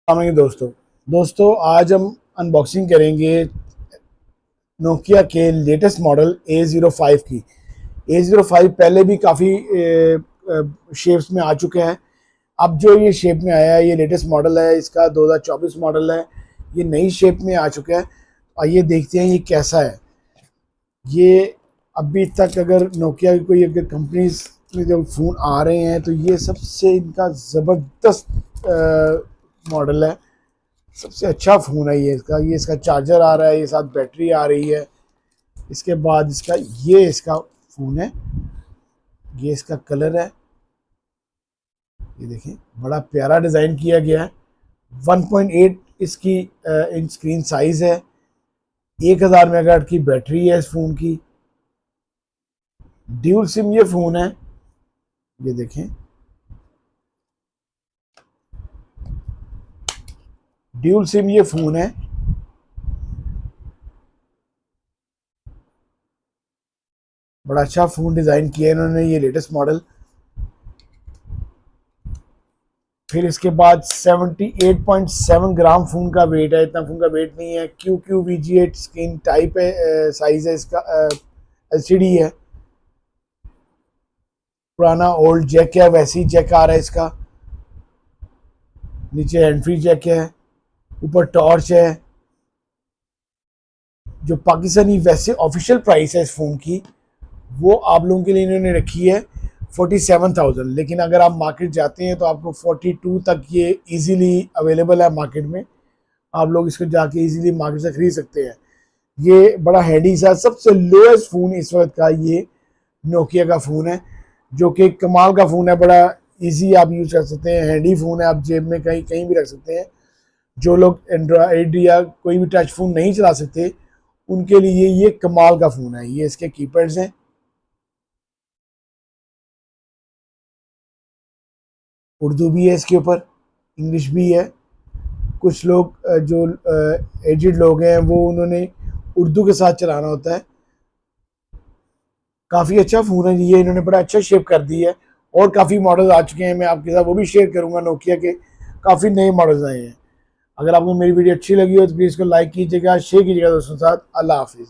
दोस्तों आज हम अनबॉक्सिंग करेंगे नोकिया के लेटेस्ट मॉडल A05 की। A05 पहले भी काफ़ी शेप्स में आ चुके हैं। अब जो ये शेप में आया है ये लेटेस्ट मॉडल है, इसका 2024 मॉडल है। ये नई शेप में आ चुका है। आइए देखते हैं ये कैसा है। ये अभी तक अगर नोकिया की कोई अगर कंपनीज में जो फ़ोन आ रहे हैं तो ये सबसे इनका ज़बरदस्त मॉडल है। सबसे अच्छा फ़ोन है ये इसका चार्जर आ रहा है, ये साथ बैटरी आ रही है। इसके बाद इसका फ़ोन है, ये इसका कलर है। ये देखें बड़ा प्यारा डिज़ाइन किया गया है। 1.8 इसकी इंच स्क्रीन साइज़ है। 1000 मेगाहर्ट्ज़ की बैटरी है इस फ़ोन की। ड्यूल सिम ये फ़ोन है। ये देखें ड्यूल सिम ये फ़ोन है। बड़ा अच्छा फ़ोन डिज़ाइन किया है इन्होंने, ये लेटेस्ट मॉडल। फिर इसके बाद 78.7 ग्राम फ़ोन का वेट है। इतना फ़ोन का वेट नहीं है। QQVGA स्क्रीन टाइप है, साइज़ है इसका, LCD है। पुराना ओल्ड जैक है, वैसी जैक आ रहा है इसका। नीचे हैंड फ्री जैक है, ऊपर टॉर्च है। जो पाकिस्तानी वैसे ऑफिशियल प्राइस है इस फ़ोन की, वो आप लोगों के लिए इन्होंने रखी है 47,000। लेकिन अगर आप मार्केट जाते हैं तो आपको 42 तक ये इजीली अवेलेबल है मार्केट में। आप लोग इसको जाके इजीली मार्केट से खरीद सकते हैं। ये बड़ा हैंडी सा सबसे लोएस्ट फ़ोन इस वक्त का ये नोकिया का फ़ोन है, जो कि कमाल का फ़ोन है। बड़ा इजी आप यूज़ कर सकते हैं, हैंडी फ़ोन है, आप जेब में कहीं कहीं भी रख सकते हैं। जो लोग एंड्रॉयड या कोई भी टच फ़ोन नहीं चला सकते उनके लिए ये कमाल का फ़ोन है। ये इसके कीपैड्स हैं, उर्दू भी है इसके ऊपर, इंग्लिश भी है। कुछ लोग जो एजिड लोग हैं वो उन्होंने उर्दू के साथ चलाना होता है। काफ़ी अच्छा फ़ोन है ये, इन्होंने बड़ा अच्छा शेप कर दी है। और काफ़ी मॉडल्स आ चुके हैं, मैं आपके साथ वो भी शेयर करूंगा। नोकिया के काफ़ी नए मॉडल्स आए हैं। अगर आपको मेरी वीडियो अच्छी लगी हो तो प्लीज़ इसको लाइक कीजिएगा, शेयर कीजिएगा दोस्तों के साथ। अल्लाह हाफिज़।